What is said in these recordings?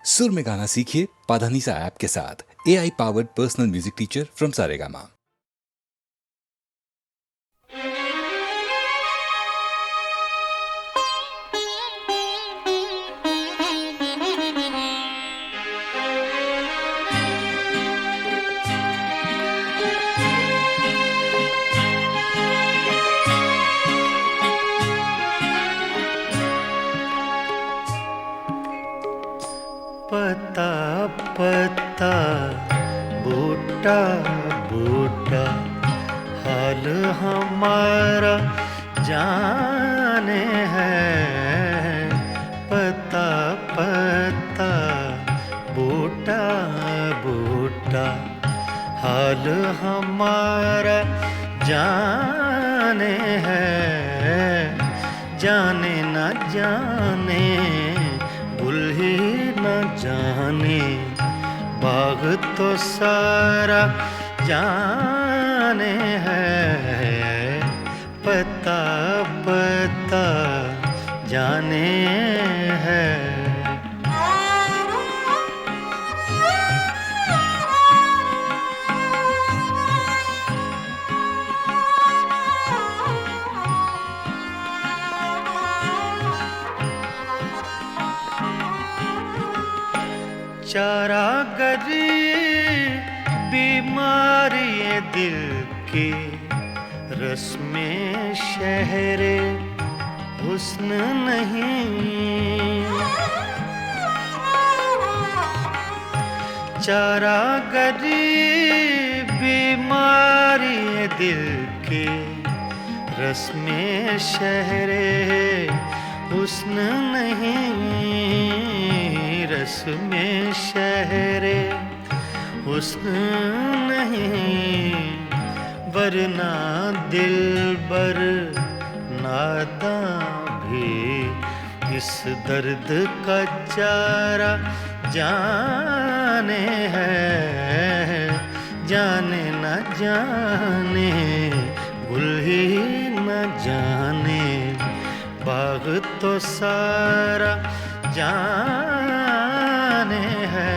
सुर में गाना सीखिए पाधानीसा ऐप के साथ। AI powered personal music teacher from Saregama. पता पता बूटा बूटा हाल हमारा जाने है। पता पता बूटा बूटा हाल हमारा जाने है। जाने न जाने गुल ही न जाने बाग तो सारा जाने है। पता पता जाने है। चारागरी बीमारी ये दिल की रस्में शहरे हुस्न नहीं। चारागरी बीमारी ये दिल की रस्में शहरे हुस्न नहीं। रस में शहरे हुस्न नहीं वरना दिलबर नादां भी इस दर्द का चारा जाने है। जाने न जाने गुल ही न जाने बाग तो सारा जाने है।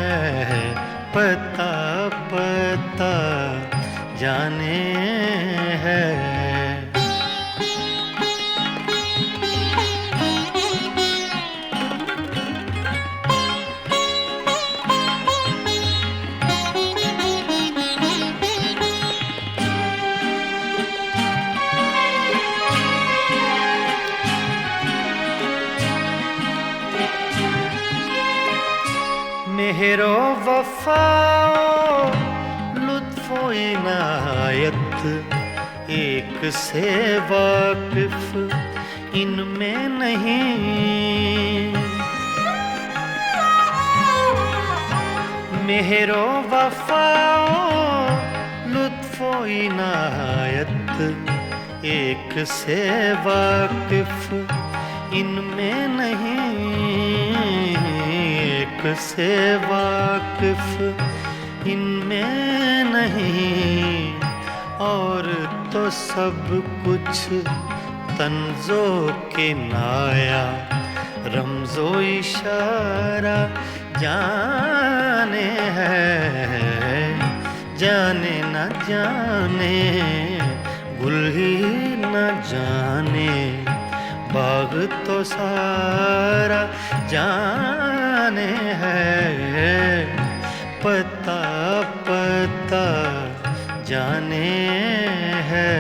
पता पता जाने है। मेहरो वफाओ लुत्फो इनायत एक से वाकिफ इनमें नहीं। मेहरो वफाओ लुत्फो इनायत एक से वाकिफ इनमें नहीं। से वाकिफ इनमें नहीं और तो सब कुछ तंजो के नाया रमजो इशारा जाने है। जाने न जाने गुल ही न जाने बाग तो सारा जाने है। पता पता जाने है।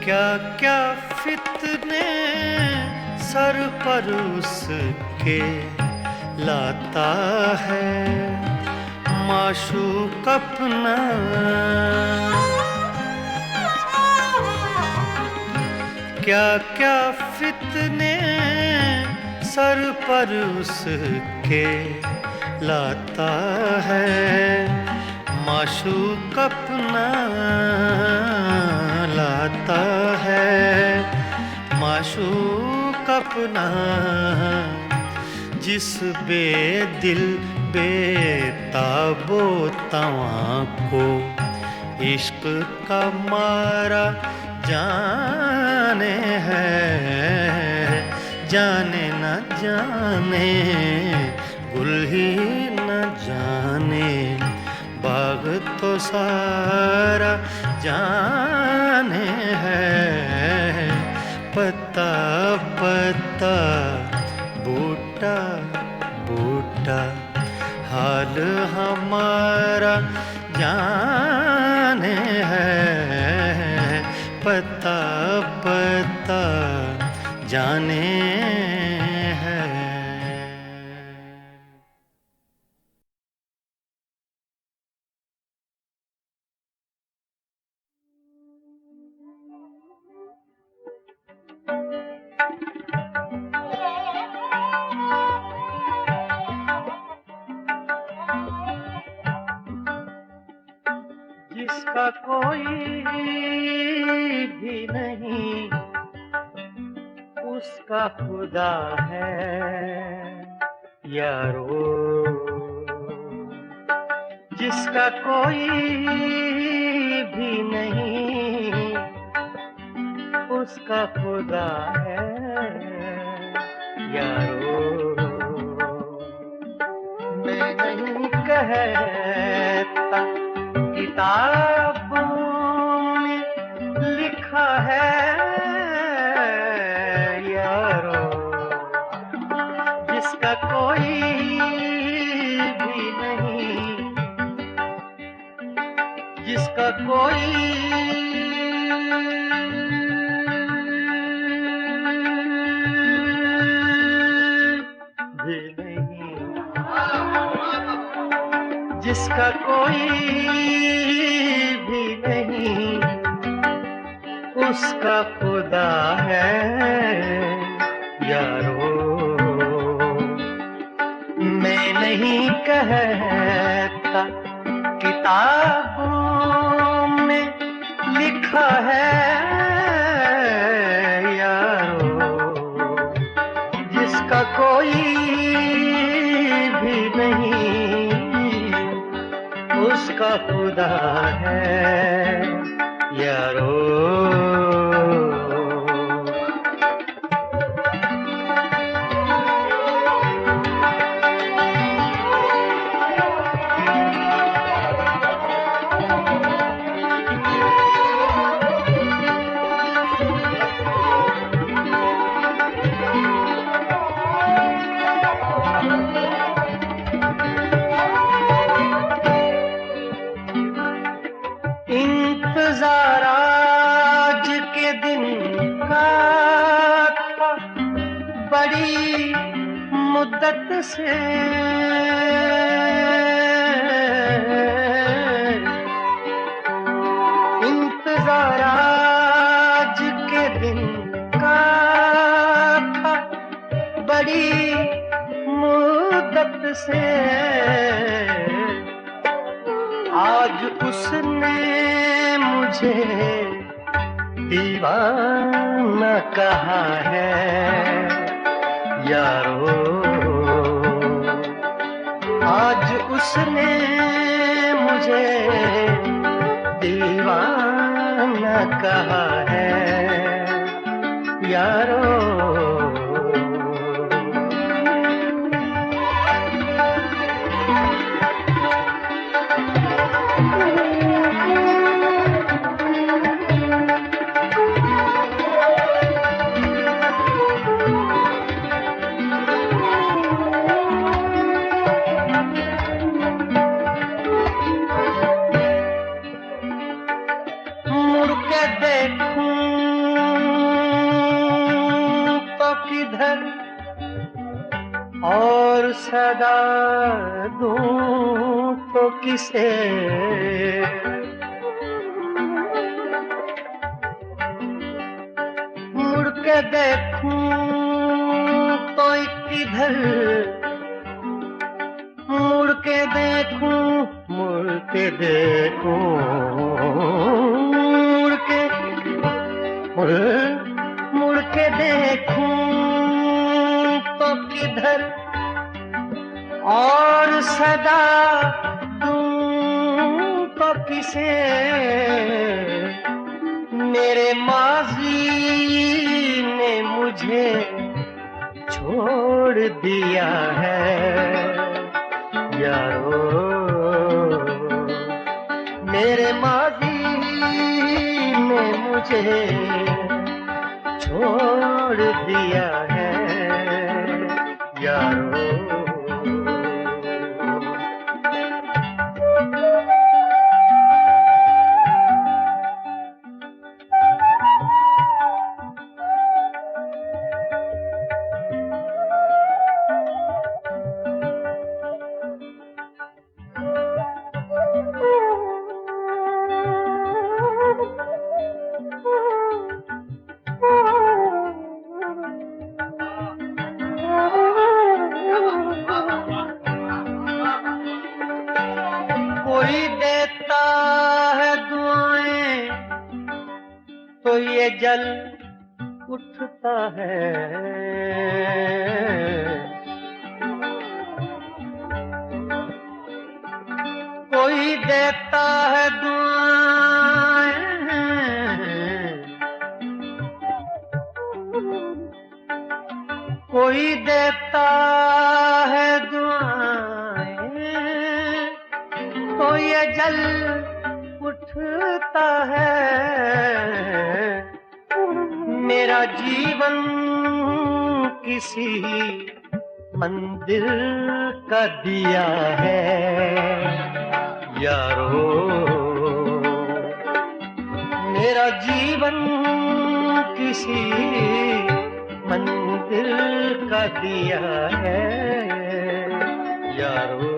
क्या क्या फितने सर पर उसके लाता है माशूक अपना। क्या क्या फितने सर पर उसके लाता है माशूक अपना। लाता है माशूक अपना जिस बेदिल बेताबो तवां को इश्क का मारा जाने है, जाने न जाने गुल ही न जाने बाग तो सारा जाने है। पत्ता पत्ता बूटा बूटा हाल हमारा जाने है। पत्ता पत्ता जाने है। जिसका कोई भी नहीं उसका खुदा है यारो। जिसका कोई भी नहीं उसका खुदा है यारो। मैं नहीं कहता किताबों में लिखा है यारो। जिसका कोई भी नहीं जिसका कोई भी नहीं जिसका कोई भी नहीं उसका खुदा है यारो। मैं नहीं कहता किताबों में लिखा है यारो। जिसका कोई भी नहीं उसका खुदा है यारो। इंतजार आज के दिन का था बड़ी मुद्दत से। इंतजार आज के दिन का था बड़ी मुद्दत से। आज उसने मुझे दीवाना कहा है यारो। आज उसने मुझे दीवाना कहा है यारो। और सदा दूं तो किसे। मुड़ के देखूं तो किधर। मुड़ के देखूं मुड़ के देखूं मुड़ के देखूं तो किधर और सदा दूं तो किसे, मेरे माजी ने मुझे छोड़ दिया है यारो। मेरे माजी ने मुझे छोड़ दिया है यारो। कोई देता है दुआएं तो ये जल उठता है, कोई देता है दुआएं कोई देता है दुआएं तो ये जल उठता है। मेरा जीवन किसी मंदिर का दिया है यारो। मेरा जीवन किसी मंदिर का दिया है यारो।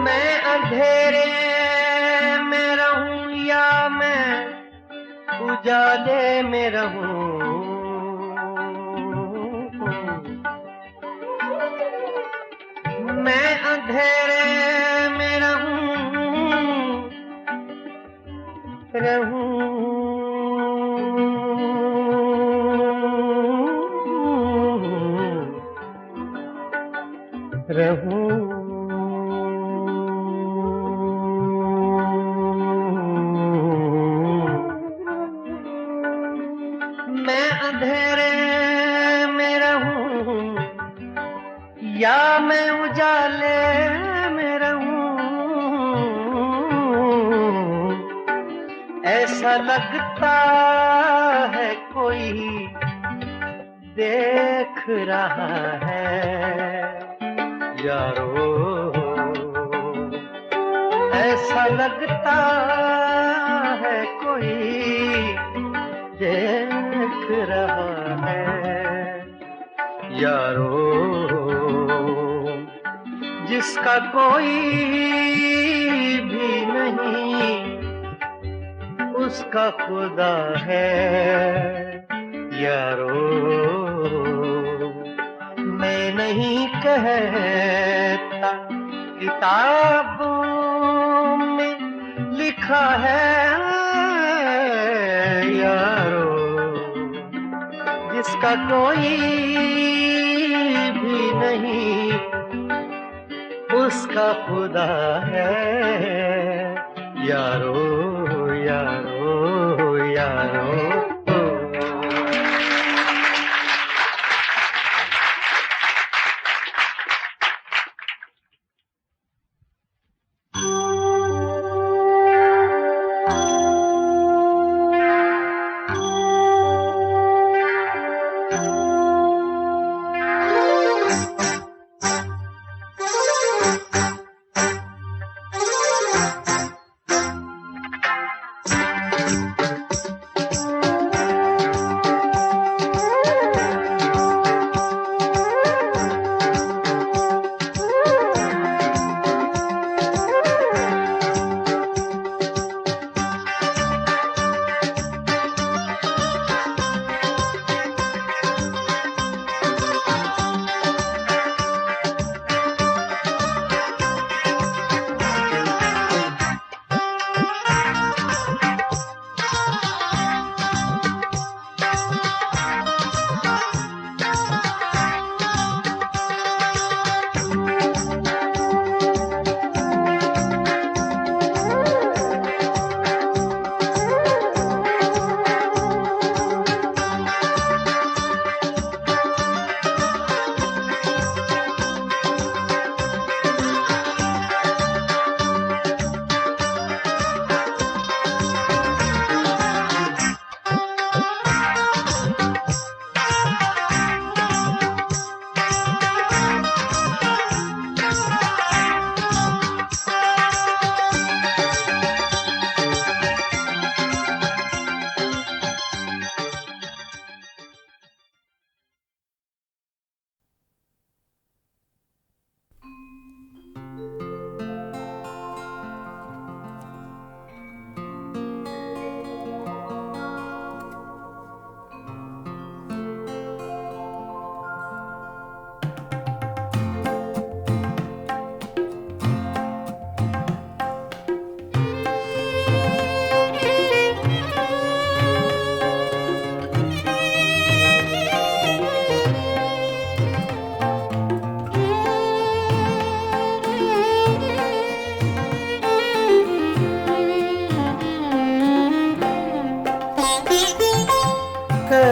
मैं अंधेरे में रहूं या मैं उजाले में रहूं, मैं अंधेरे में रहूं मैं अंधेरे में रहूं या मैं उजाले में रहूं, ऐसा लगता है कोई देख रहा है यारो। ऐसा लगता है कोई देख रहा है यारो। जिसका कोई भी नहीं उसका खुदा है यारो। मैं नहीं कहता किताबों में लिखा है यारो। जिसका कोई भी नहीं उसका खुदा है यारो यारो यारो।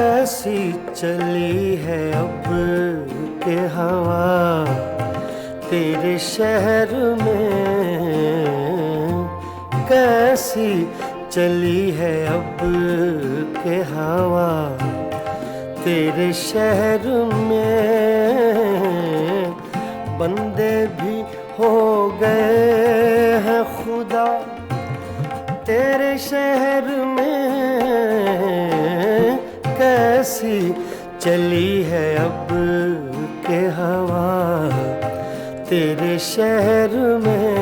कैसी चली है अब के हवा तेरे शहर में, कैसी चली है अब के हवा तेरे शहर में। बंदे भी हो गए हैं खुदा तेरे शहर में, कैसी चली है अब के हवा तेरे शहर में।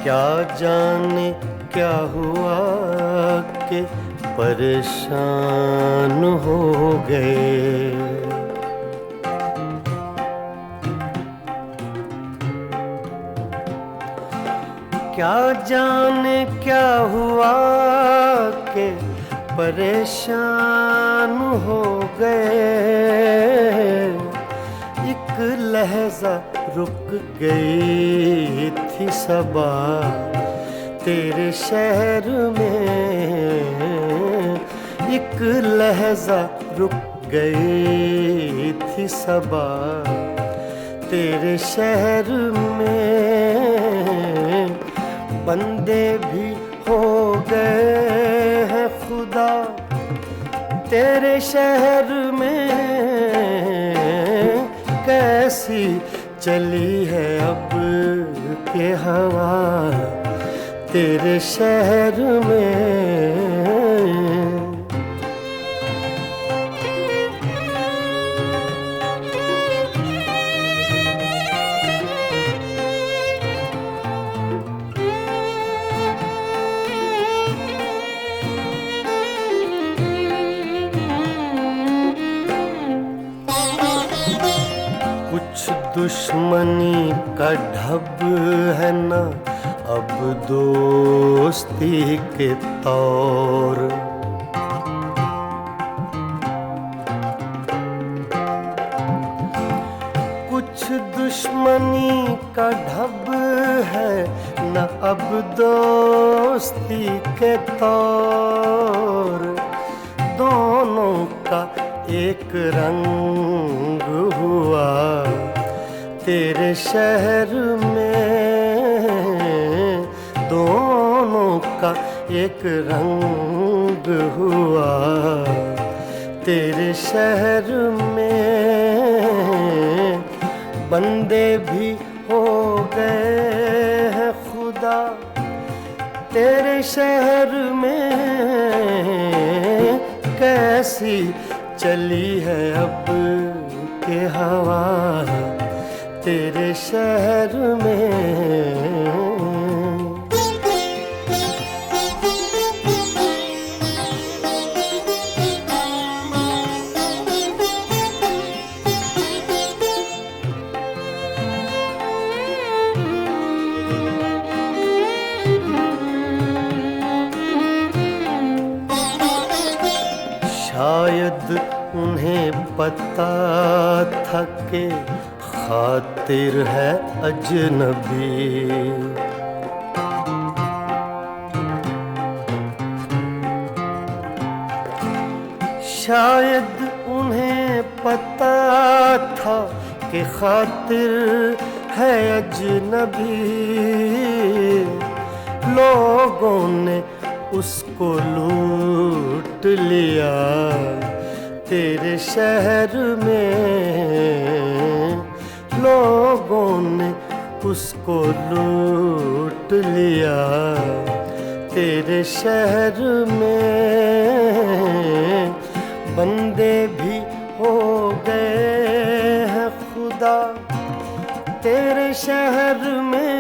क्या जाने क्या हुआ कि परेशान हो गए, क्या जाने क्या हुआ कि परेशान हो गए। एक लहजा रुक गई थी सबा तेरे शहर में, एक लहजा रुक गई थी सबा तेरे शहर में। बंदे भी हो गए हैं खुदा तेरे शहर में, कैसी चली है अब के हवा तेरे शहर में। कुछ दुश्मनी का ढब है ना अब दोस्ती के तौर, कुछ दुश्मनी का ढब है न अब दोस्ती के तौर। दोनों का एक रंग हुआ तेरे शहर में, दोनों का एक रंग हुआ तेरे शहर में। बंदे भी हो गए हैं खुदा तेरे शहर में, कैसी चली है अब के हवा तेरे शहर में। शायद उन्हें पता था कि खातिर है अजनबी, शायद उन्हें पता था कि खातिर है अजनबी। लोगों ने उसको लूट लिया तेरे शहर में, लोगों ने उसको लूट लिया तेरे शहर में। बंदे भी हो गए हैं खुदा तेरे शहर में,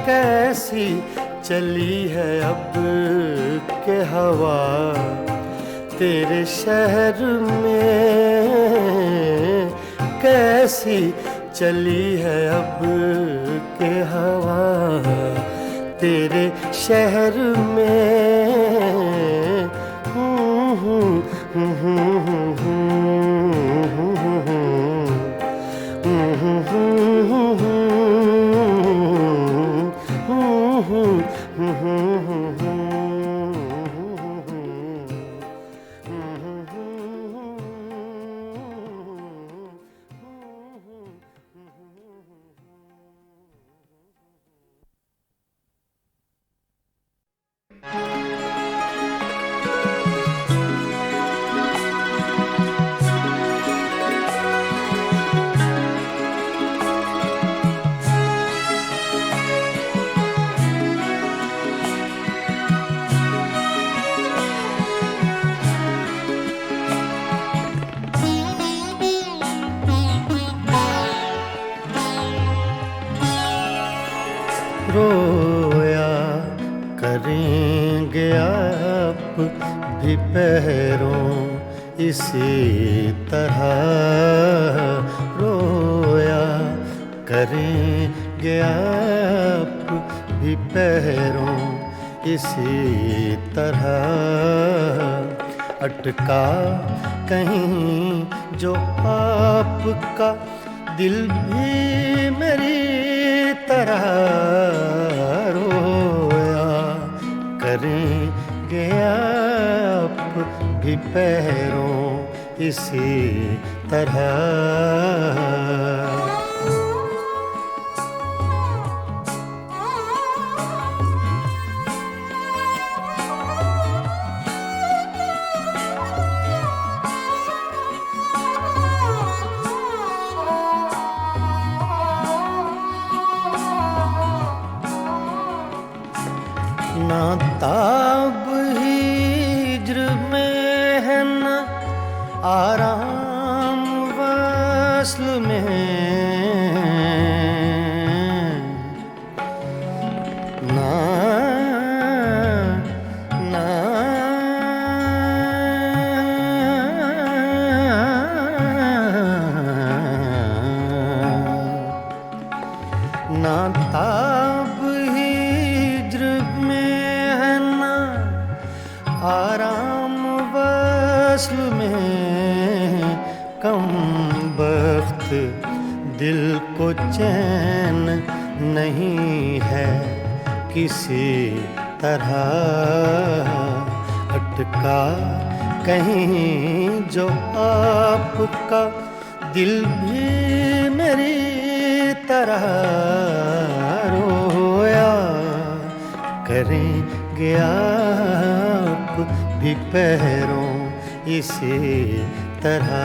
कैसी चली है अब के हवा तेरे शहर में, कैसी चली है अब के हवा तेरे शहर में रोया करेंगे आप भी पैरों इसी तरह, रोया करेंगे आप भी पैरों इसी तरह, अटका कहीं जो आपका दिल भी मेरी तरह, रोया करेंगे आप भी पैरों इसी तरह। ना ताब हिज्र में है ना आराम वस्ल में, ना ना ना ताब आराम वस्ल में, कम बख्त दिल को चैन नहीं है किसी तरह, अटका कहीं जो आपका दिल भी मेरी तरह, रोया करेंगे आप भी पैरों इसी तरह।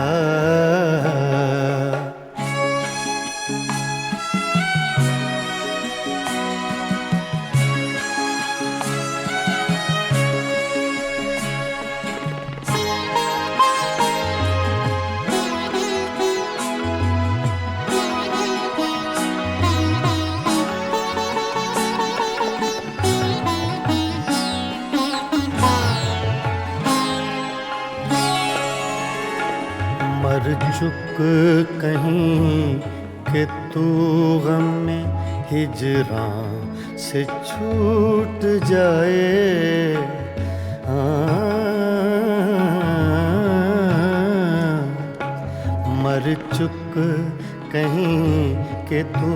मर चुक कहीं कि तू गम में हिजरां से छूट जाए, मर चुक कहीं कि तू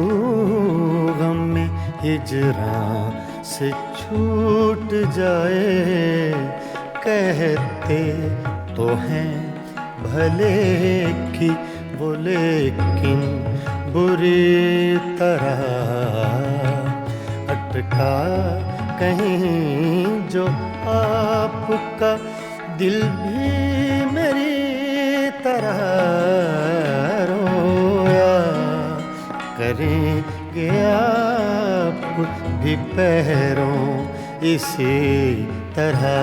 गम में हिजरां से छूट जाए, कहते तो हैं भले की वो लेकिन बुरी तरह, अटका कहीं जो आपका दिल भी मेरी तरह, रोया करेंगे आप भी पैरों इसी तरह।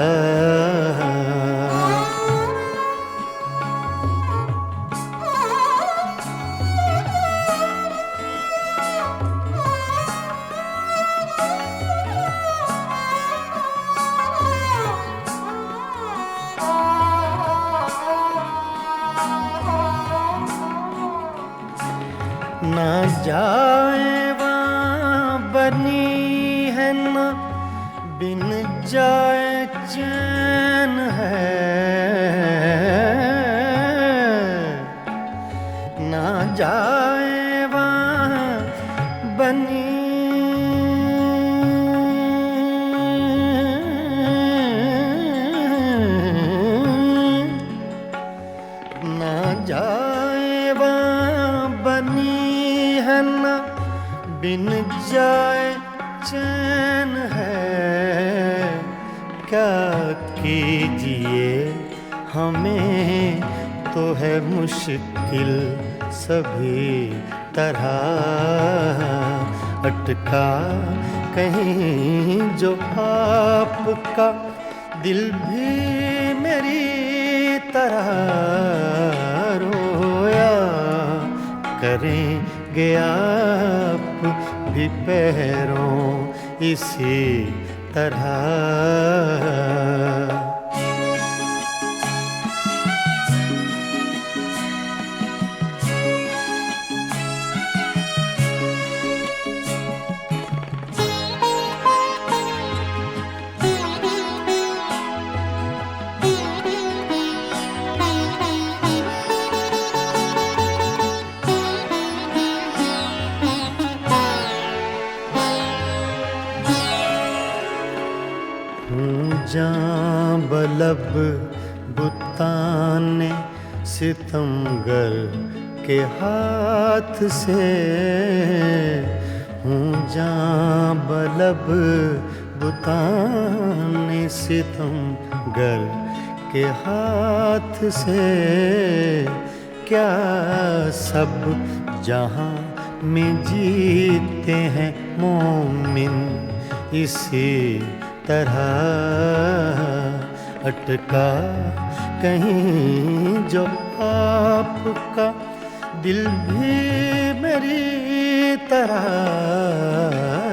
ना जाए बनी है न बिन जाए चैन है, ना जाए वहाँ बनी ना जाए वहाँ बनी है न बिन जाए चैन है। क्या कीजिए हमें तो है मुश्किल सभी तरह, अटका कहीं जो आपका दिल भी मेरी तरह रोया करेंगे आप भी पैरों इसी तरह। जां बलब बुताने सितमगर के हाथ से हूँ, जां बलब बुताने सितमगर के हाथ से। क्या सब जहाँ में जीते हैं मोमिन इसी तरह, अटका कहीं जो आपका दिल भी मेरी तरह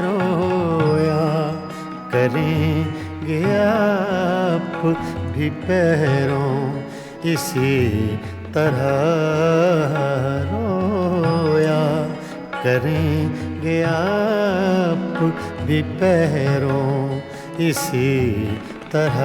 रोया करेंगे आप भी पैरों इसी तरह रोया करेंगे आप भी पैरों इसी तरह।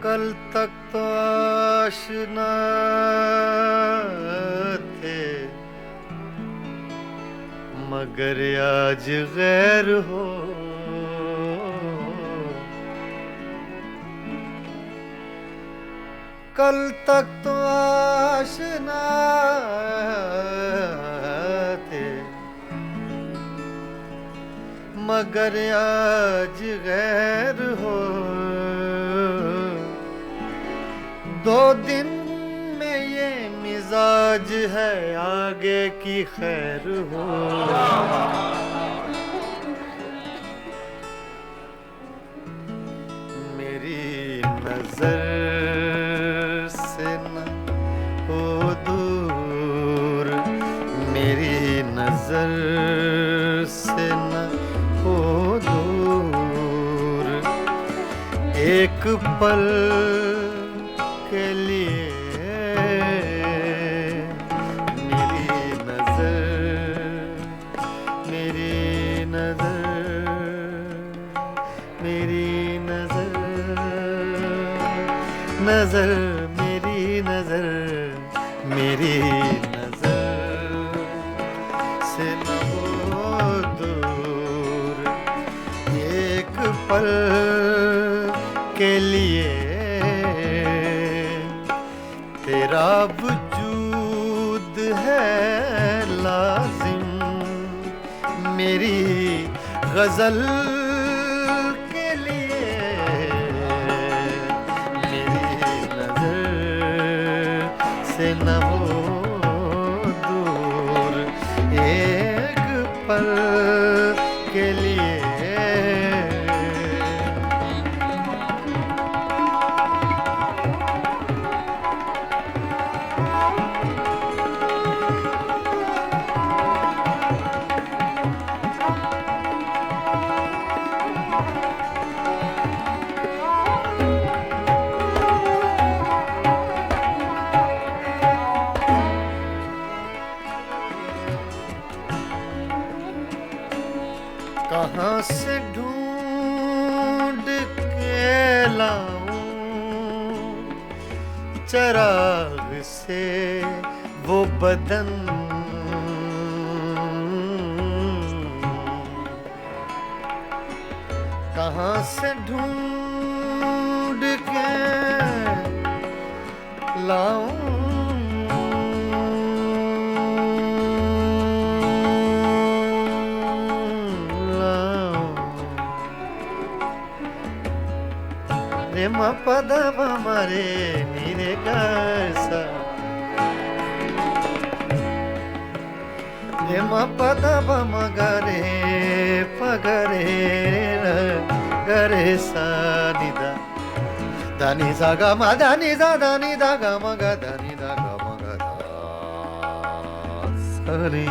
कल तक तो आशना थे मगर आज गैर हो, कल तक तो आशना थे मगर आज गैर हो। दो दिन में ये मिजाज है आगे की खैर हो। मेरी नजर से न हो दूर, मेरी नजर से न हो दूर, एक पल के लिए मेरी नजर, मेरी नजर, मेरी नजर, नजर मेरी नजर, मेरी नजर से न हो दूर, एक पल के लिए तेरा वजूद है लाजिम, मेरी गजल के लिए मेरी नजर से न हो दूर, एक पल के लिए चराग से वो बदन कहाँ से ढूंढ के लाऊं रे म पद मरे नीरे सा रे म पद मगरे पगरे गरे सा निदा दानी सा ग म दानी दा दानी दा ग म ग दानी दा ग म ग दा सरे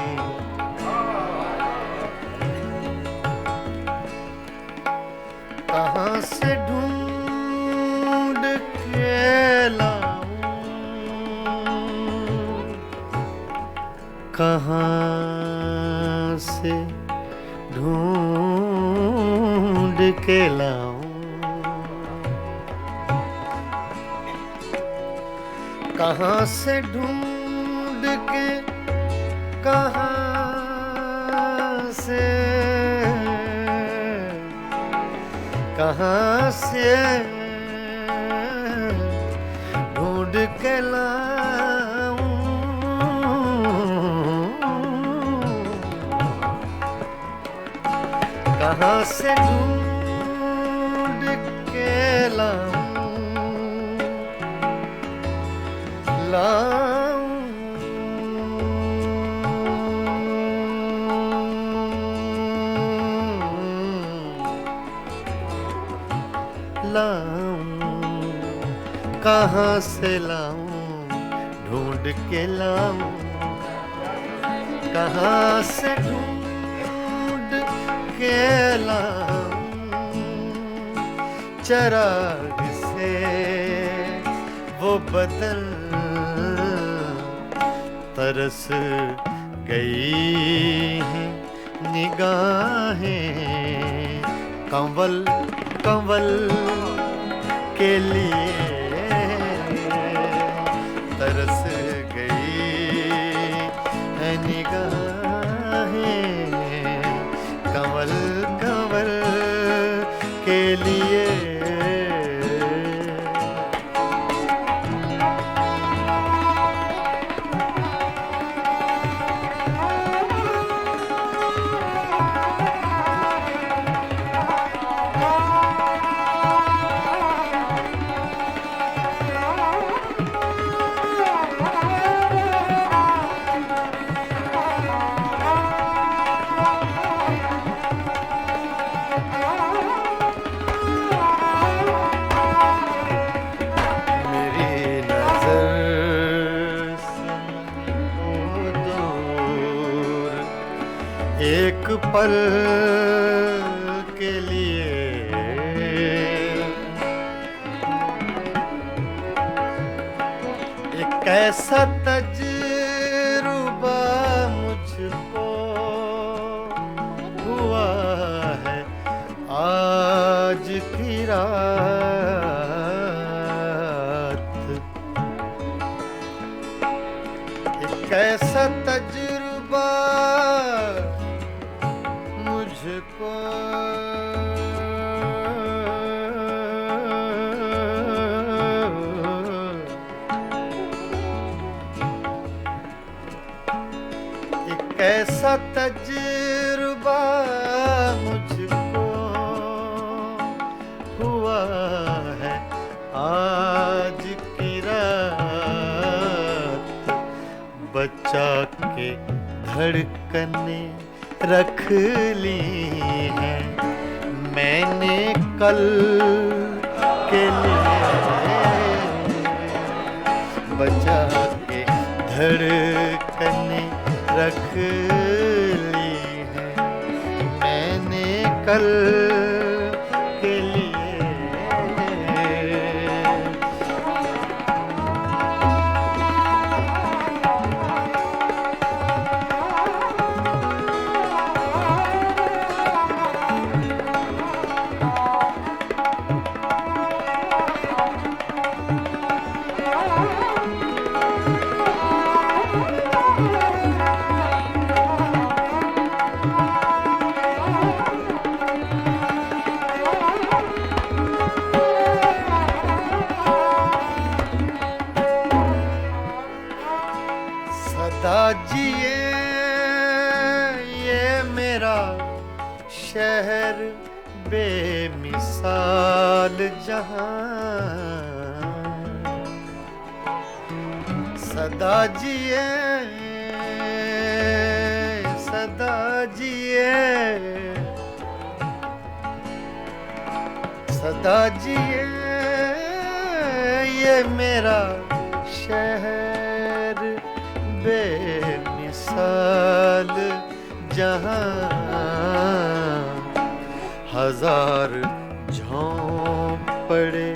कहाँ से ढूंढ के लाऊं कहाँ से ढूंढ के लाऊं कहाँ से ढूंढ के कहाँ से ढूंढ के लाऊं कहाँ से ढूंढ के लाऊं कहाँ से लाऊं ढूंढ के लाऊं कहाँ से ढूंढ के लाऊं चराग से वो बदन तरस गई हैं निगाहें कंवल कंवल के लिए तरस गई है निगाहें कंवल कंवल के लिए एक पल के लिए एक ऐसा तजुर्बा मुझको हुआ है आज की रात एक ऐसा तजुर्बा मुझको एक ऐसा तजुर्बा मुझको हुआ है आज की रात बचा के धड़कने रख ली है मैंने कल के लिए बचा के धड़कने रख ली है मैंने कल के लिए साल जहां सदा जिए सदा जिए सदा जिए ये मेरा शहर बेमिसाल जहां हजार झोंपड़े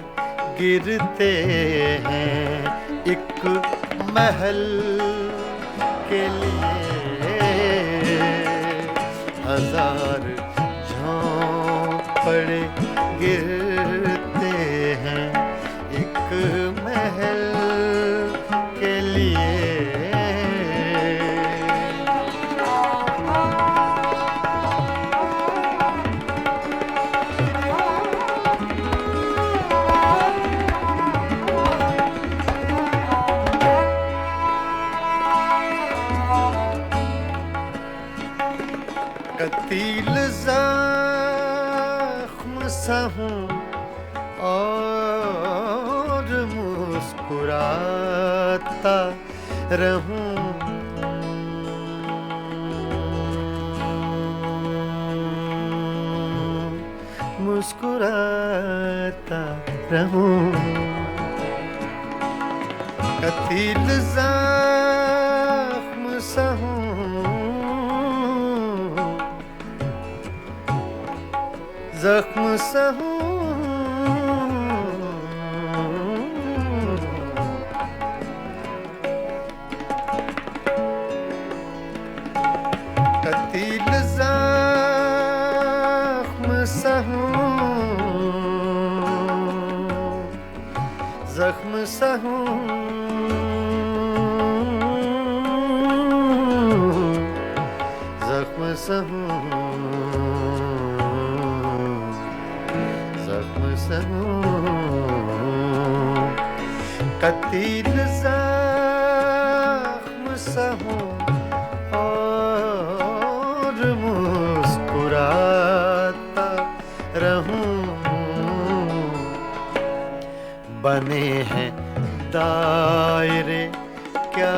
गिरते हैं एक महल के लिए हजार झोंपड़े गिरते हैं एक महल के लिए कतील ज़ख्म सा हूँ और मुस्कुराता रहूं मुस्कुराता रहूं कतील ज़ख्म सा हूँ ज़ख्म सा हूँ कतील ज़ख्म सा हूँ ज़ख्म सा हूँ ज़ख्म सा हूँ कतील ज़ख्म सा हूँ और मुस्कुराता रहूं बने हैं दायरे क्या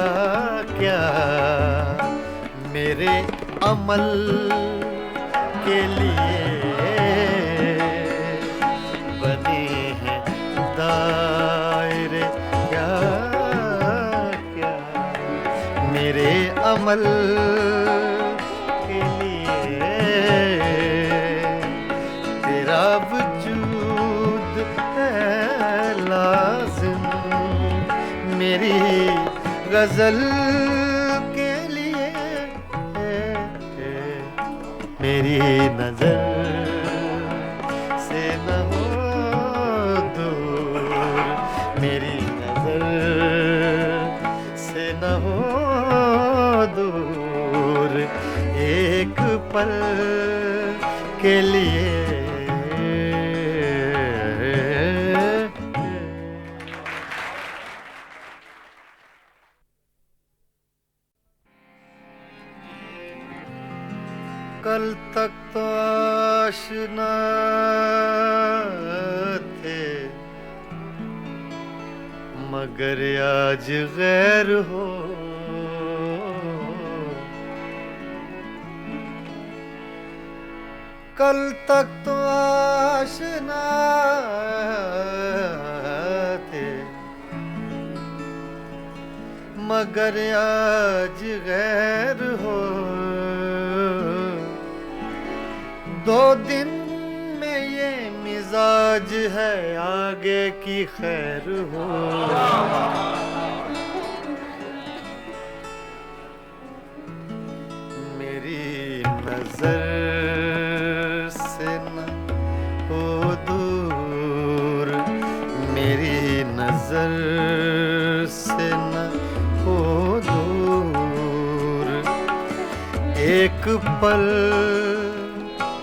क्या मेरे अमल के लिए दायरे क्या क्या मेरे अमल के लिए तेरा वजूद है लाज़िम मेरी गज़ल के लिए मेरी नज़र से न हो मेरी नज़र से न हो दूर एक पल के लिए कल तक तो आशना थे मगर आज गैर हो कल तक तो आशना थे मगर आज गैर हो दो दिन में ये मिजाज है आगे की खैर हो मेरी नजर से न हो दूर मेरी नजर से न हो दूर एक पल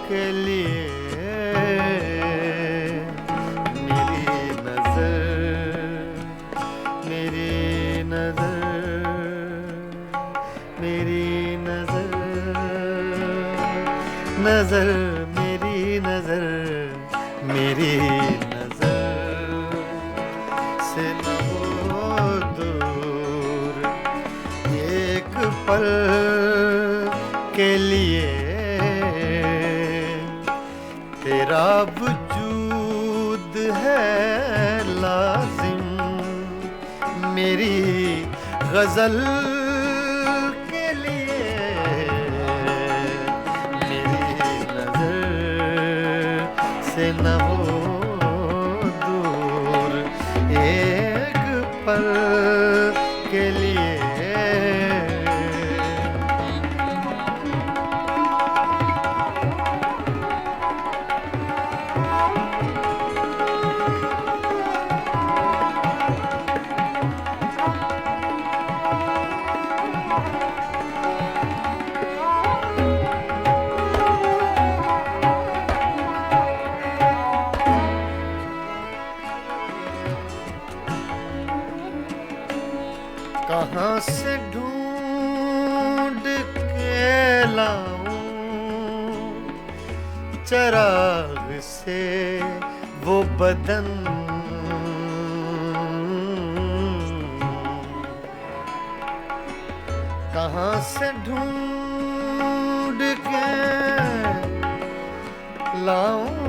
के लिए मेरी नजर मेरी नजर मेरी नजर नजर मेरी नजर मेरी नजर पल के लिए तेरा वजूद है लाजिम, मेरी गजल के लिए मेरी नजर से न हो दूर एक पल के लिए। कहाँ से ढूंढ के लाऊं चराग से वो बदन, कहाँ से ढूंढ के लाऊं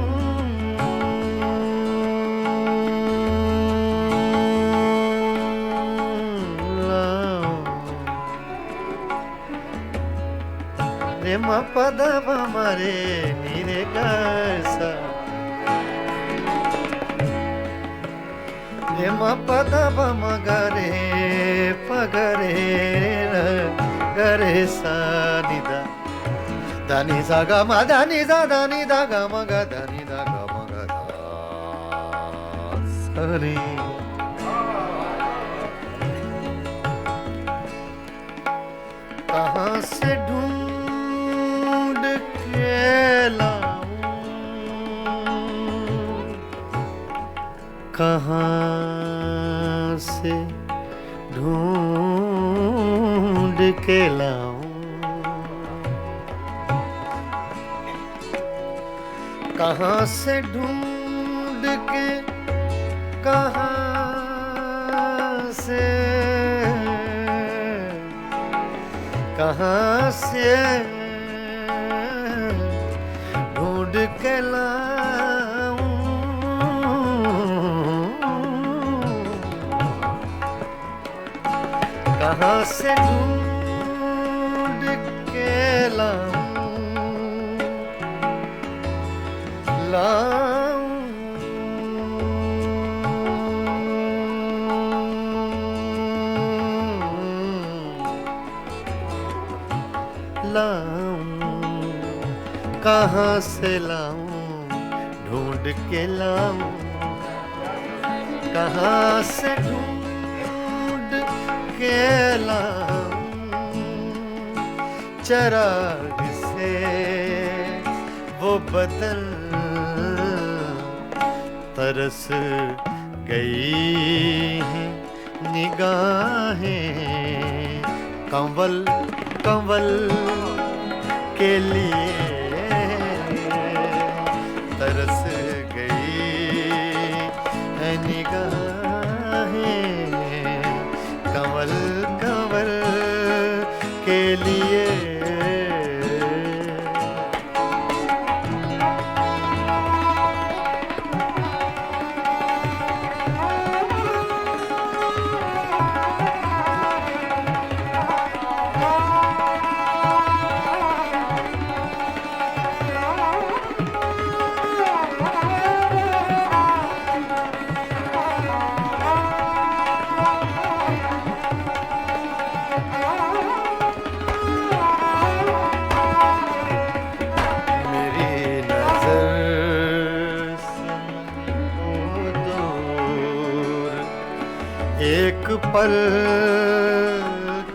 रे म पद प म रे नि रे ग सा, रे म पद प म ग रे प ग रे र ग रे सा नि दा दा नि सा ग म दा नि सा दा नि दा ग म ग दा नि दा ग म ग दा सा रे। कहाँ से ढूंढ के लाऊं, कहाँ से ढूंढ के लाऊं, कहाँ से ढूंढ के, कहाँ से, कहाँ से ढूंढ के लाऊं, कहाँ से ढूंढ के लाऊं, लाऊं लाऊं, कहाँ से लाऊं ढूंढ के लाऊं, कहाँ से ढूंढ के लाऊं चराग से वो बदन, तरस गई हैं निगाहें कंवल कंवल के लिए, तरस गई है निगाहें कंवल कंवल के लिए। एक पल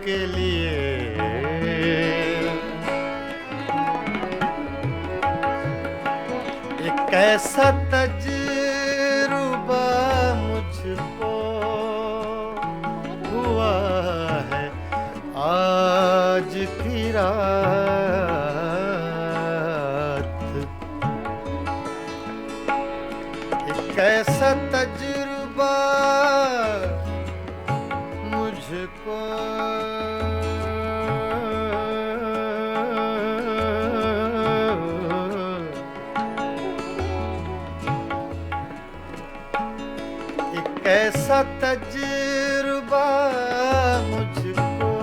के लिए एक ऐसा तजुर्बा मुझको हुआ है आज की रात, एक ऐसा तजुर्बा मुझको कैसा तजुर्बा मुझको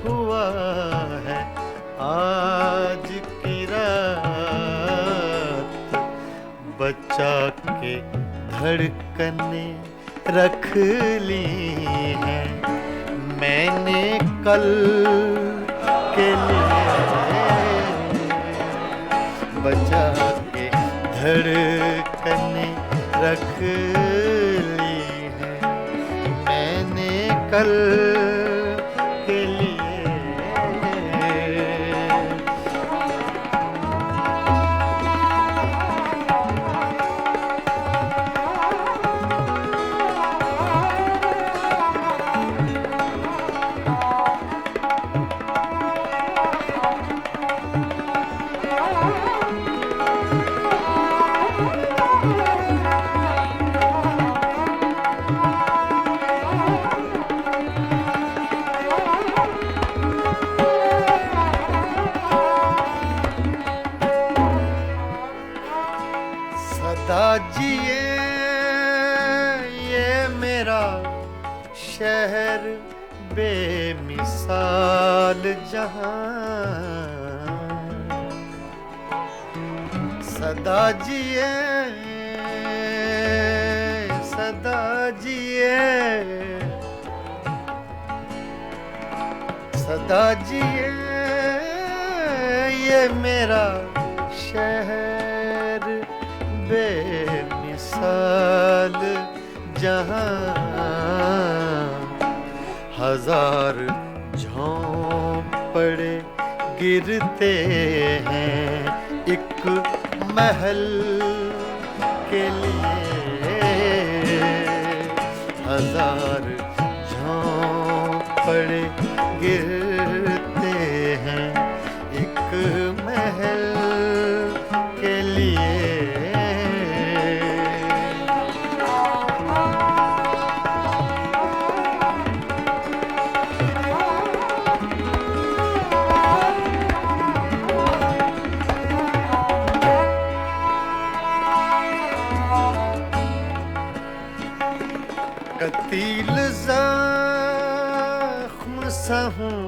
हुआ है आज की रात, बचा के धड़कने रख ली हैं मैंने कल के लिए, बचा के धड़कने रख ली हैं मैंने कल के लिए। सदा जिए ये मेरा शहर बेमिसाल जहां, सदा जिए सदा जिए सदा जिए ये मेरा शहर बेमिसाल जहां, हजार झोंपड़े गिरते हैं एक महल के लिए, हजार झोंपड़े गिरते हैं एक महल के लिए। कतील ज़ख्म सा हूँ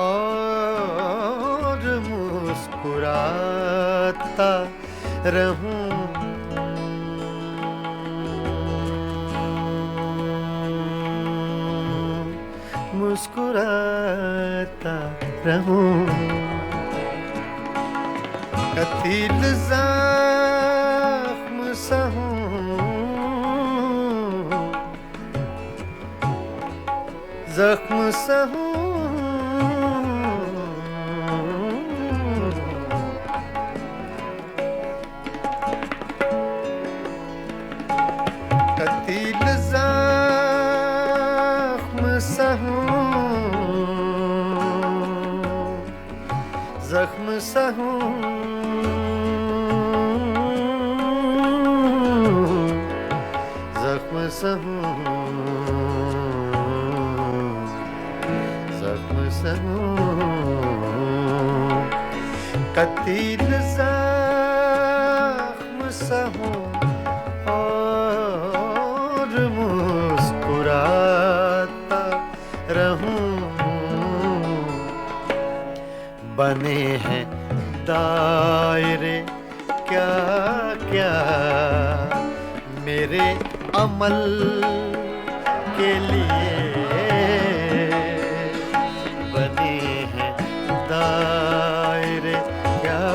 और मुस्कुराता रहूं, मुस्कुराता रहूं। कतील ज़ख्म सा हूँ ज़ख्म सा हूँ, कतील ज़ख्म सा हूँ, ज़ख्म सा हूँ, ज़ख्म सा हूँ, ज़ख्म सा हूँ। कतील ज़ख्म सा हूँ और मुस्कुराता रहूं, बने हैं दायरे क्या क्या मेरे अमल के लिए, बने हैं दायरे क्या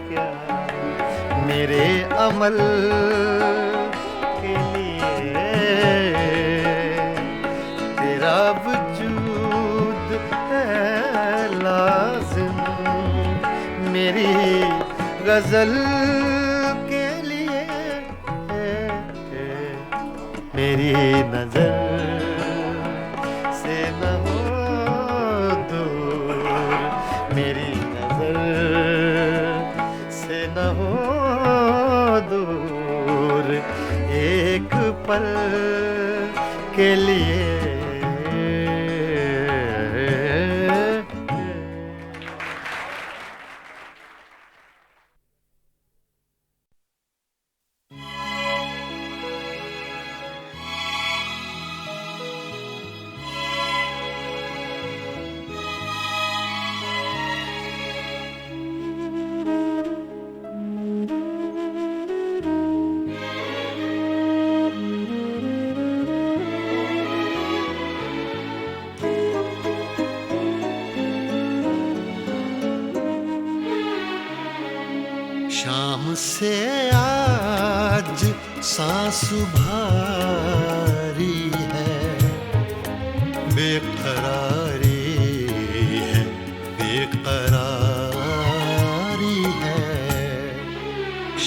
क्या मेरे अमल के लिए। तेरा वजूद है लाज़िम मेरी गज़ल के लिए, मेरी नज़र से न हो दूर, मेरी नज़र से न हो दूर, एक पल के लिए। से आज सांस भारी है, बेकरारी है, बेकरारी है।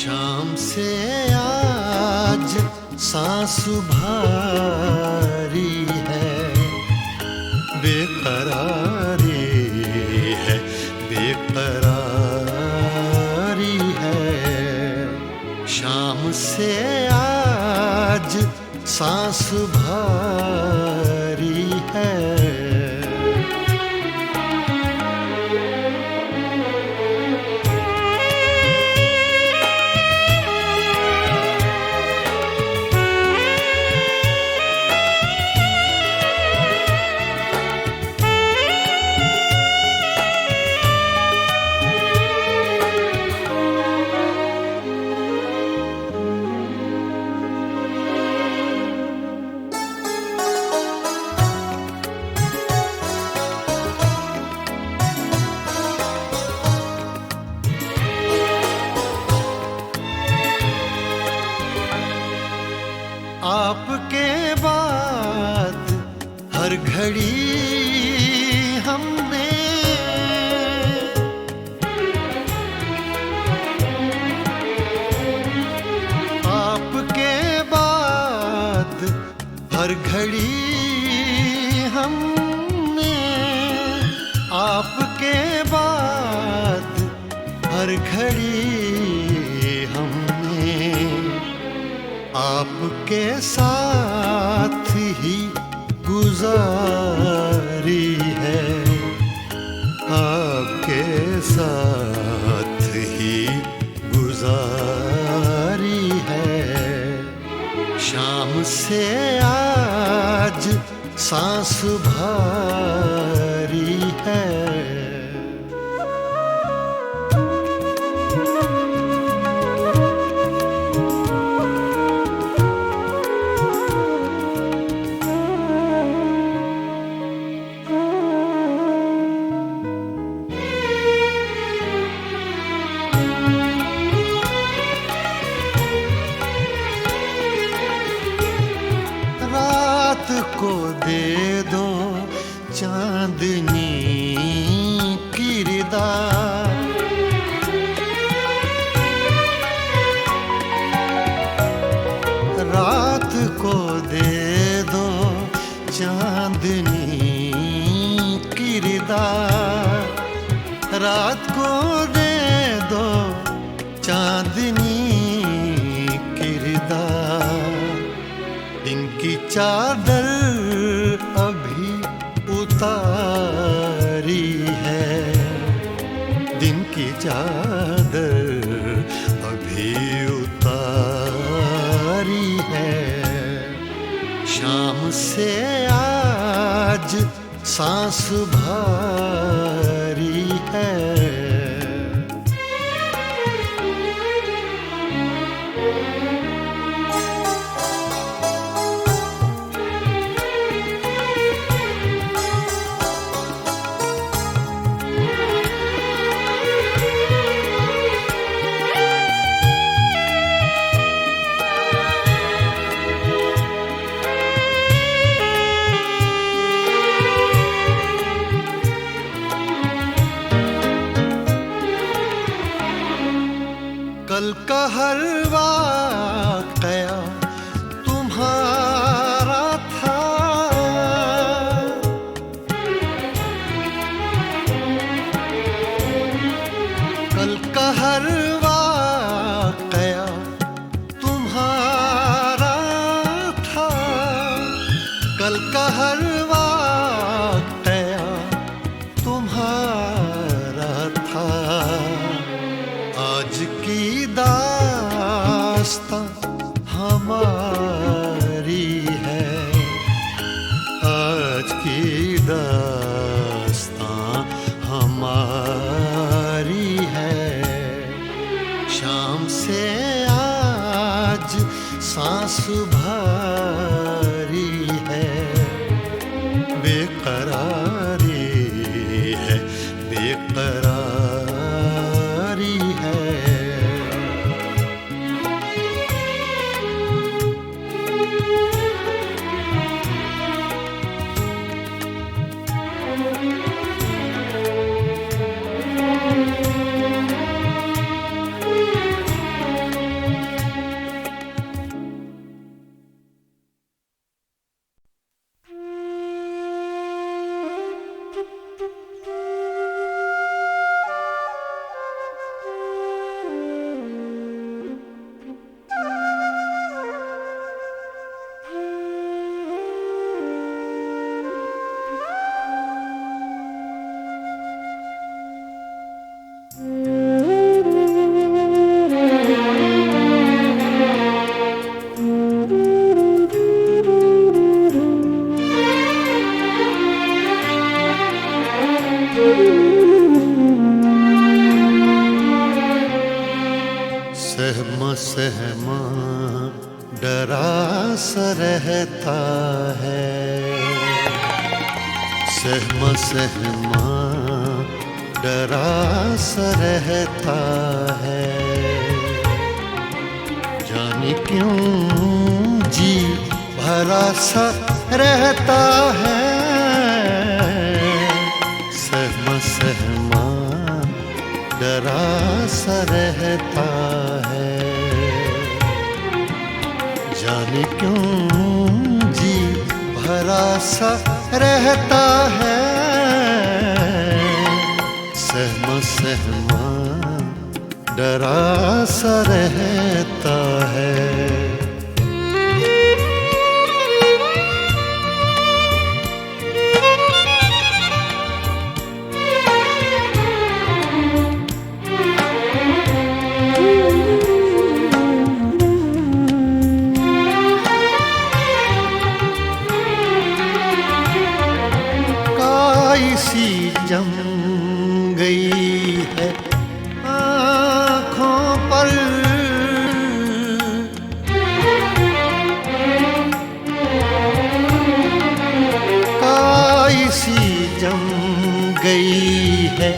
शाम से आज सांस भारी है, बेकरारी है, बेकरारी है। शाम से आज सांस भारी है। आपके बाद हर घड़ी हमने आपके बाद हर घड़ी हमने आपके बाद हर घड़ी हमने आपके साथ ही गुजारी है, आपके साथ ही गुजारी है। शाम से आज सांस भारी है। रात को दे दो चांदनी किरदार, रात को दे दो चांदनी किरदार, रात को दे दो चांदनी किरदार। दिन की चादर अभी उतारी है, दिन की चादर अभी उतारी है। शाम से आज सांस भारी है। कल का हर वाक़या तुम्हारा था, कल का हर वाक़या तुम्हारा था, कल का हर वाक़या तुम्हारा था। आज की दास्तां हमारी है, आज की दास्तां हमारी है। शाम से आज सांस भारी है, बेकरारी है, बेकरारी है। सहमा डरा सा रहता है, सहमा सहमा डरा सा रहता है, जाने क्यों जी भरा सा रहता है, सहमा सहमा डरा सा रहता है, जाने क्यों जी भरा सा रहता है, सहमा सहमा डरा सा रहता है। सी जम गई है आँखों पर, काई सी जम गई है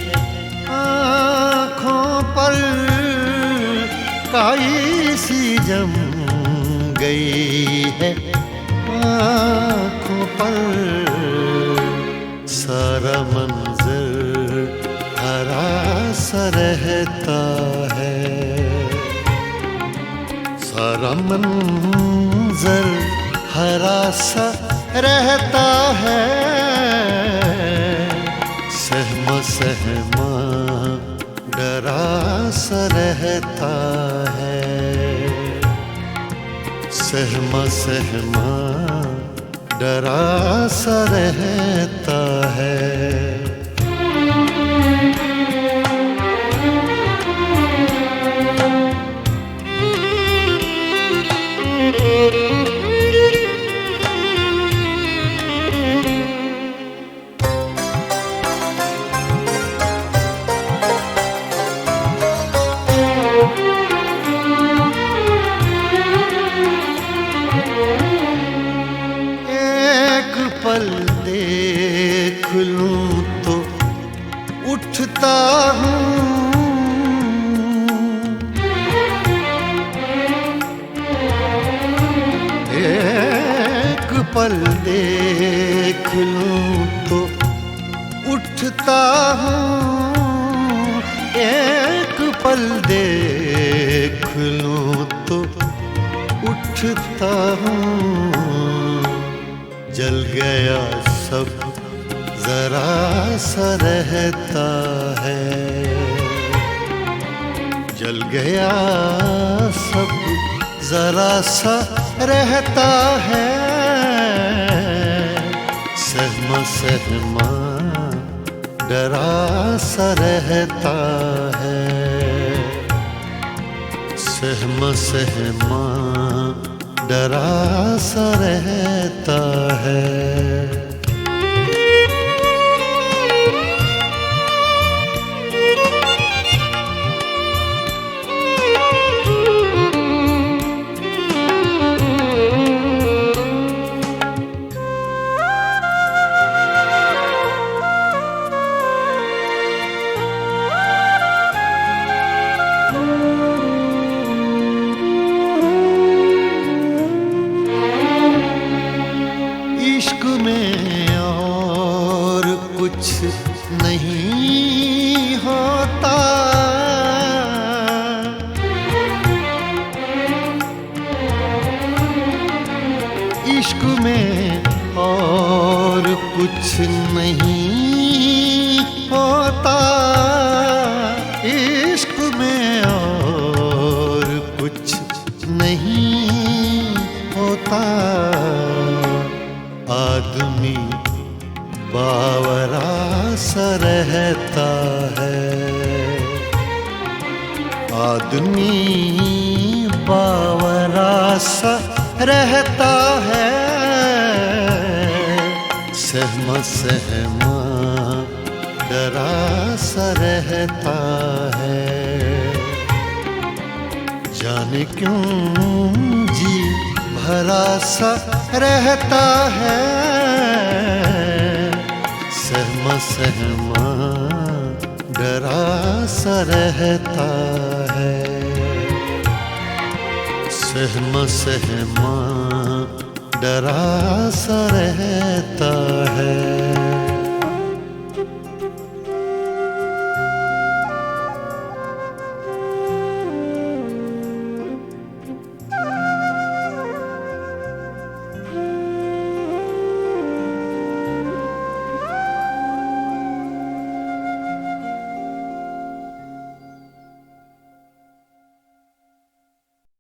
आँखों पर, काई सी जम गई है आँखों पर, सारा मंजर हरा सा रहता है, सारा मंजर हरा सा रहता है, सहमा सहमा डरा सा रहता है, सहमा सहमा डरा सा रहता है। पल देख लूं तो उठता हूँ, एक पल देख लूं तो उठता हूँ, एक पल देख लूं तो उठता हूँ, जल गया सब जरा सा रहता है, जल गया सब जरा सा रहता है, सहमा सहमा डरा सा रहता है, सहमा सहमा डरा सा रहता है। इश्क में और कुछ नहीं होता, इश्क में और कुछ नहीं होता, इश्क में और कुछ नहीं होता, आदमी बावरा सा रहता है, आदमी बावरा सा रहता है, सहमा सहमा डरा सा रहता है, जान जाने क्यों जी भरा सा रहता है, सहमा सहमा डरा सा रहता है, सहमा सहमा डरा सा रहता है।